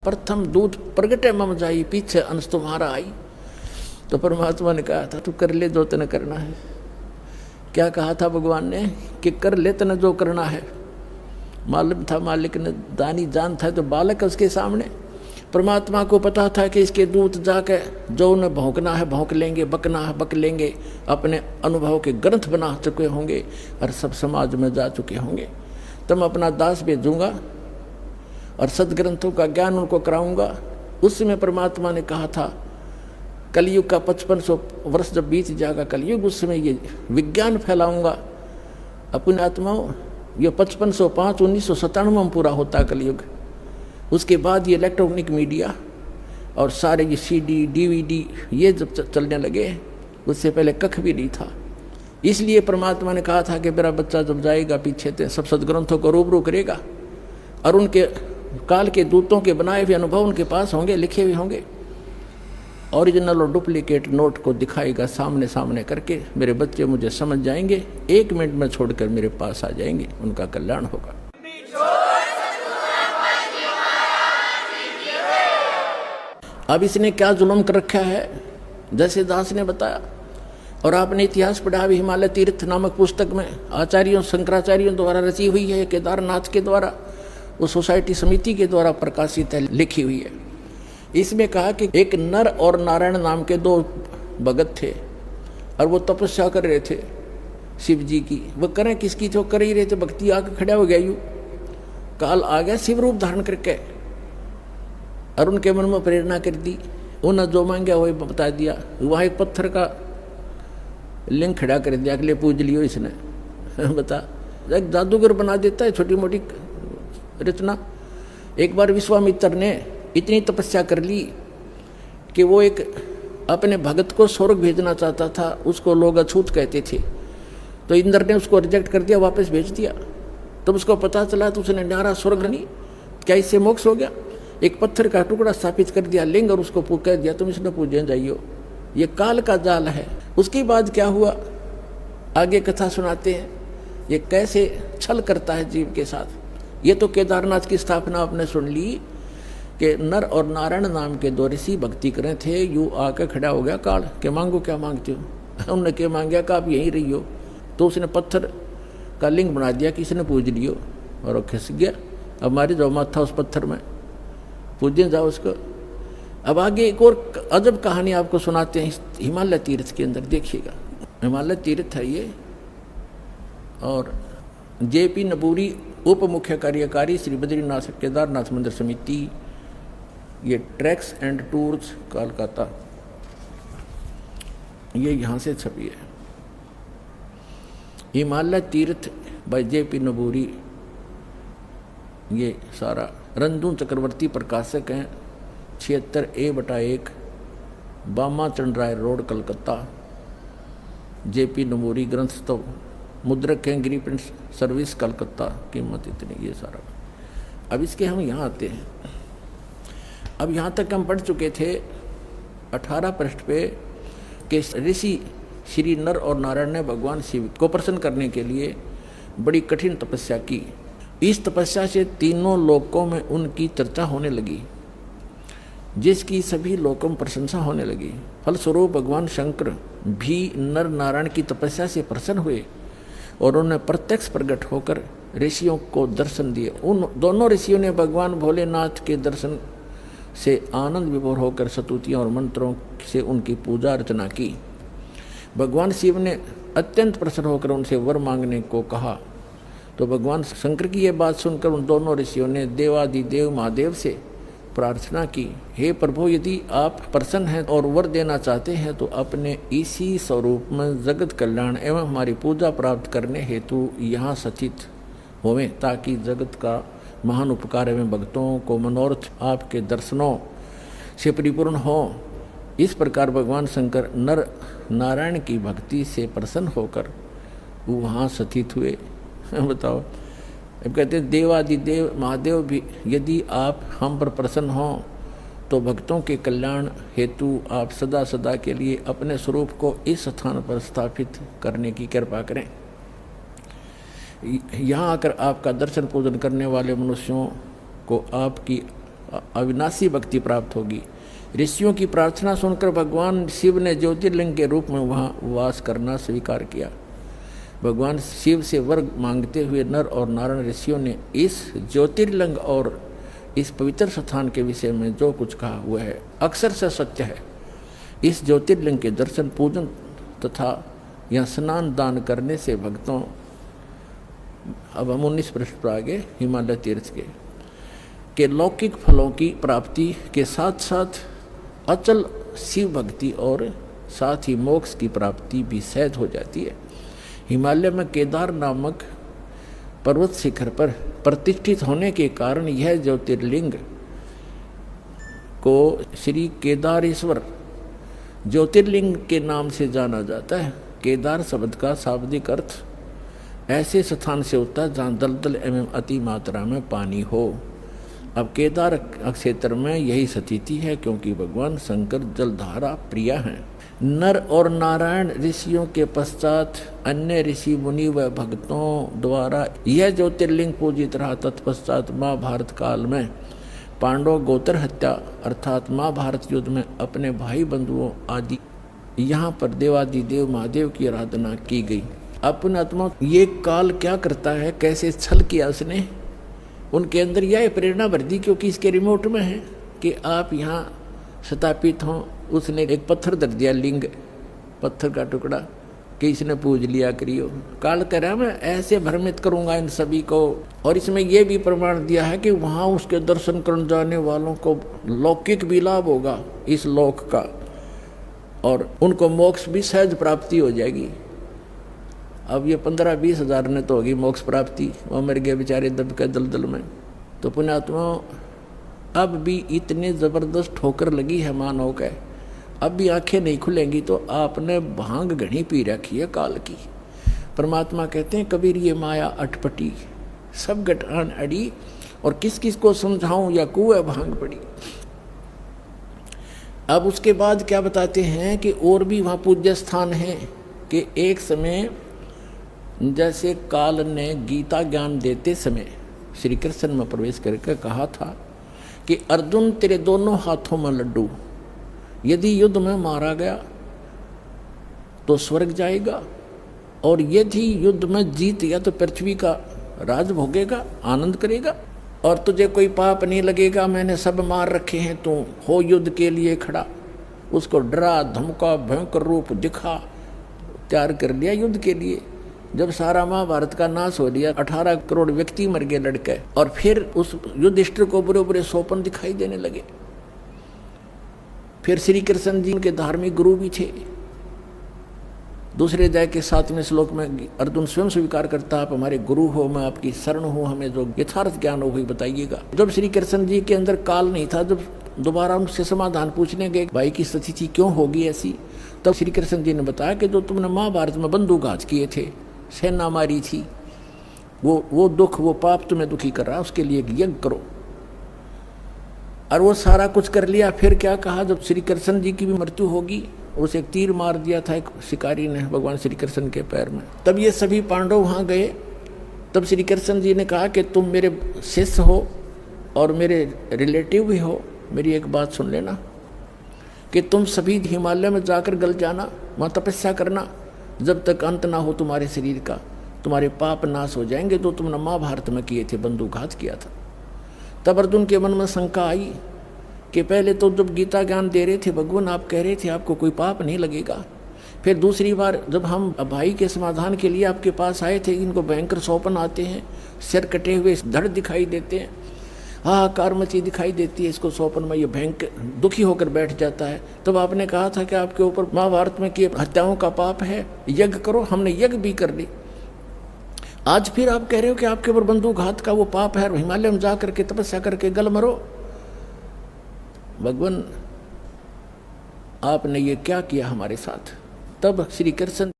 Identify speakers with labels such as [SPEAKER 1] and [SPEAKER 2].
[SPEAKER 1] प्रथम दूत प्रगटे मम जाई, पीछे अंश तुम्हारा आई। तो परमात्मा ने कहा था तू कर ले जो तने करना है। क्या कहा था भगवान ने कि कर ले तने जो करना है। मालूम था मालिक ने, दानी जान था, तो बालक उसके सामने। परमात्मा को पता था कि इसके दूत जाके जो उन्हें भौंकना है भौंक लेंगे, बकना है बक लेंगे, अपने अनुभव के ग्रंथ बना चुके होंगे और सब समाज में जा चुके होंगे। तब मैं अपना दास भेजूंगा और सदग्रंथों का ज्ञान उनको कराऊंगा। उस समय परमात्मा ने कहा था कलयुग का 5500 वर्ष जब बीत जाएगा कलयुग, उस समय ये विज्ञान फैलाऊंगा अपनी आत्माओं। ये 5505 1997 में पूरा होता है कलयुग। उसके बाद ये इलेक्ट्रॉनिक मीडिया और सारे ये CD DVD ये जब चलने लगे, उससे पहले कख भी नहीं था। इसलिए परमात्मा ने कहा था कि मेरा बच्चा जब जाएगा पीछे से सब सदग्रंथों को रूबरू करेगा और उनके काल के दूतों के बनाए हुए अनुभव उनके पास होंगे, लिखे हुए होंगे। ओरिजिनल और डुप्लीकेट नोट को दिखाएगा सामने सामने करके। मेरे बच्चे मुझे समझ जाएंगे, 1 मिनट में छोड़कर मेरे पास आ जाएंगे, उनका कल्याण होगा। अब इसने क्या जुल्म कर रखा है, जैसे दास ने बताया। और आपने इतिहास पढ़ा भी, हिमालय तीर्थ नामक पुस्तक में आचार्यों शंकराचार्यों द्वारा रची हुई है, केदारनाथ के द्वारा, उस सोसाइटी समिति के द्वारा प्रकाशित है, लिखी हुई है। इसमें कहा कि एक नर और नारायण नाम के 2 भगत थे और वो तपस्या कर रहे थे शिव जी की। वो करें किसकी, तो कर ही रहे थे, भक्ति आके खड़ा हो गया, यूँ काल आ गया शिव रूप धारण करके और उनके मन में प्रेरणा कर दी। उन्हें जो मांगा वही बता दिया। वहाँ एक पत्थर का लिंग खड़ा कर दिया, अगले पूज लियो इसने। बता, एक जादूगर बना देता है छोटी मोटी रचना। एक बार विश्वामित्र ने इतनी तपस्या कर ली कि वो एक अपने भगत को स्वर्ग भेजना चाहता था, उसको लोग अछूत कहते थे। तो इंद्र ने उसको रिजेक्ट कर दिया, वापस भेज दिया। तब उसको पता चला तो उसने नारा स्वर्ग नहीं, क्या इससे मोक्ष हो गया। एक पत्थर का टुकड़ा स्थापित कर दिया लिंग और उसको कह दिया तुम इसने पूजने जाइयो। ये काल का जाल है। उसके बाद क्या हुआ, आगे कथा सुनाते हैं, ये कैसे छल करता है जीव के साथ। ये तो केदारनाथ की स्थापना आपने सुन ली कि नर और नारायण नाम के 2 ऋषि भक्ति करें थे। यूँ आकर खड़ा हो गया काल के मांगो क्या मांगते हो। उनने क्या मांगा कि आप यहीं रहियो। तो उसने पत्थर का लिंग बना दिया कि इसने पूज लियो और वो खिस गया। अब हमारे जो माथा उस पत्थर में पूजने जाओ उसको। अब आगे एक और अजब कहानी आपको सुनाते हैं हिमालय तीर्थ के अंदर, देखिएगा। हिमालय तीर्थ है ये, और JP नबूरी उप मुख्य कार्यकारी श्री बद्रीनाथ केदारनाथ मंदिर समिति, ये ट्रैक्स एंड टूर्स कोलकाता, ये यहाँ से छपी है। हिमालय तीर्थ बाय JP नबूरी, ये सारा रंजून चक्रवर्ती प्रकाशक हैं, 76A/1 बामा चंद्राय रोड कलकत्ता। JP नबूरी ग्रंथ तो मुद्रक हैं, गिरी प्रिंट सर्विस कलकत्ता, कीमत इतनी, ये सारा। अब इसके हम यहाँ आते हैं। अब यहाँ तक हम पढ़ चुके थे 18 पृष्ठ पे कि ऋषि श्री नर और नारायण ने भगवान शिव को प्रसन्न करने के लिए बड़ी कठिन तपस्या की। इस तपस्या से तीनों लोकों में उनकी चर्चा होने लगी, जिसकी सभी लोकों में प्रशंसा होने लगी। फलस्वरूप भगवान शंकर भी नर नारायण की तपस्या से प्रसन्न हुए और उन्हें प्रत्यक्ष प्रकट होकर ऋषियों को दर्शन दिए। उन दोनों ऋषियों ने भगवान भोलेनाथ के दर्शन से आनंद विभोर होकर स्तुतियों और मंत्रों से उनकी पूजा अर्चना की। भगवान शिव ने अत्यंत प्रसन्न होकर उनसे वर मांगने को कहा। तो भगवान शंकर की यह बात सुनकर उन दोनों ऋषियों ने देवादिदेव महादेव से प्रार्थना की, हे प्रभु, यदि आप प्रसन्न हैं और वर देना चाहते हैं तो अपने इसी स्वरूप में जगत कल्याण एवं हमारी पूजा प्राप्त करने हेतु यहाँ सचित होवें, ताकि जगत का महान उपकार एवं भक्तों को मनोरथ आपके दर्शनों से परिपूर्ण हो। इस प्रकार भगवान शंकर नर नारायण की भक्ति से प्रसन्न होकर वहाँ सचित हुए। बताओ, अब कहते हैं देवादिदेव महादेव भी यदि आप हम पर प्रसन्न हों तो भक्तों के कल्याण हेतु आप सदा सदा के लिए अपने स्वरूप को इस स्थान पर स्थापित करने की कृपा करें। यहाँ आकर आपका दर्शन पूजन करने वाले मनुष्यों को आपकी अविनाशी भक्ति प्राप्त होगी। ऋषियों की प्रार्थना सुनकर भगवान शिव ने ज्योतिर्लिंग के रूप में वहाँ वास करना स्वीकार किया। भगवान शिव से वर मांगते हुए नर और नारायण ऋषियों ने इस ज्योतिर्लिंग और इस पवित्र स्थान के विषय में जो कुछ कहा हुआ है अक्सर से सत्य है। इस ज्योतिर्लिंग के दर्शन, पूजन तथा यहाँ स्नान दान करने से भक्तों, अब हम 19 पृष्ठ पर आगे हिमालय तीर्थ के लौकिक फलों की प्राप्ति के साथ साथ अचल शिव भक्ति और साथ ही मोक्ष की प्राप्ति भी सहज हो जाती है। हिमालय में केदार नामक पर्वत शिखर पर प्रतिष्ठित होने के कारण यह ज्योतिर्लिंग को श्री केदारेश्वर ज्योतिर्लिंग के नाम से जाना जाता है। केदार शब्द का शाब्दिक अर्थ ऐसे स्थान से होता है जहाँ दलदल एवं अति मात्रा में पानी हो। अब केदार क्षेत्र में यही स्थिति है क्योंकि भगवान शंकर जलधारा प्रिय हैं। नर और नारायण ऋषियों के पश्चात अन्य ऋषि मुनि व भक्तों द्वारा यह ज्योतिर्लिंग पूजित रहा। तत्पश्चात महाभारत काल में पांडव गोत्र हत्या अर्थात महाभारत युद्ध में अपने भाई बंधुओं आदि यहाँ पर देवादिदेव महादेव की आराधना की गई। अपने आत्मा ये काल क्या करता है, कैसे छल किया उसने, उनके अंदर यह प्रेरणा भर दी क्योंकि इसके रिमोट में है कि आप यहाँ स्थापित हों। उसने एक पत्थर धर दिया, लिंग पत्थर का टुकड़ा, कि इसने पूज लिया करियो। काल कह रहा मैं ऐसे भ्रमित करूँगा इन सभी को। और इसमें यह भी प्रमाण दिया है कि वहाँ उसके दर्शन करने जाने वालों को लौकिक भी लाभ होगा इस लोक का, और उनको मोक्ष भी सहज प्राप्ति हो जाएगी। अब ये 15-20 हज़ार ने तो होगी मोक्ष प्राप्ति, वो मर गए बेचारे दब के दलदल में। तो पुण्यात्मा अब भी इतने ज़बरदस्त ठोकर लगी है मानव के, अब भी आंखें नहीं खुलेंगी तो आपने भांग घनी पी रखी है काल की। परमात्मा कहते हैं कबीर ये माया अटपटी सब गठान अड़ी, और किस किस को समझाऊं या कुएं भांग पड़ी। अब उसके बाद क्या बताते हैं कि और भी वहाँ पूज्य स्थान हैं कि एक समय जैसे काल ने गीता ज्ञान देते समय श्री कृष्ण में प्रवेश करके कहा था कि अर्जुन तेरे दोनों हाथों में लड्डू, यदि युद्ध में मारा गया तो स्वर्ग जाएगा, और यदि युद्ध में जीत गया तो पृथ्वी का राज भोगेगा, आनंद करेगा, और तुझे कोई पाप नहीं लगेगा। मैंने सब मार रखे हैं, तू हो युद्ध के लिए खड़ा। उसको डरा धमका भयंकर रूप दिखा, तैयार कर लिया युद्ध के लिए। जब सारा महाभारत का नाश हो लिया, 18 करोड़ व्यक्ति मर गए लड़के, और फिर उस युधिष्ठिर को बुरे बुरे सोपन दिखाई देने लगे। फिर श्री कृष्ण जी के धार्मिक गुरु भी थे। दूसरे अध्याय के 7वें श्लोक में अर्जुन स्वयं स्वीकार करता, आप हमारे गुरु हो, मैं आपकी शरण हूँ, हमें जो यथार्थ ज्ञान हो वही बताइएगा। जब श्री कृष्ण जी के अंदर काल नहीं था, जब दोबारा उनसे समाधान पूछने गए भाई की स्थिति क्यों होगी ऐसी, तब श्री कृष्ण जी ने बताया कि जो तुमने महाभारत में बंदूकघात किए थे, सेना मारी थी, वो दुख, वो पाप तुम्हें दुखी कर रहा है, उसके लिए यज्ञ करो। और वो सारा कुछ कर लिया। फिर क्या कहा, जब श्री कृष्ण जी की भी मृत्यु होगी, उसे एक तीर मार दिया था एक शिकारी ने भगवान श्री कृष्ण के पैर में। तब ये सभी पांडव वहाँ गए। तब श्री कृष्ण जी ने कहा कि तुम मेरे शिष्य हो और मेरे रिलेटिव भी हो, मेरी एक बात सुन लेना कि तुम सभी हिमालय में जाकर गल जाना, वहाँ तपस्या करना, जब तक अंत ना हो तुम्हारे शरीर का, तुम्हारे पाप नाश हो जाएंगे जो तुमने महाभारत में किए थे, बंदूकघात किया था। तब अर्जुन के मन में शंका आई कि पहले तो जब गीता ज्ञान दे रहे थे भगवान, आप कह रहे थे आपको कोई पाप नहीं लगेगा। फिर दूसरी बार जब हम भाई के समाधान के लिए आपके पास आए थे, इनको भयंकर सौपन आते हैं, सिर कटे हुए धड़ दिखाई देते हैं, हाहाकार मची दिखाई देती है इसको सौपन में, ये भयंकर दुखी होकर बैठ जाता है। तब आपने कहा था कि आपके ऊपर महाभारत में किए हत्याओं का पाप है, यज्ञ करो, हमने यज्ञ भी कर ली। आज फिर आप कह रहे हो कि आपके ऊपर बंदूकघात का वो पाप है, हिमालय में जा करके तपस्या करके गल मरो। भगवान आपने ये क्या किया हमारे साथ। तब श्री कृष्ण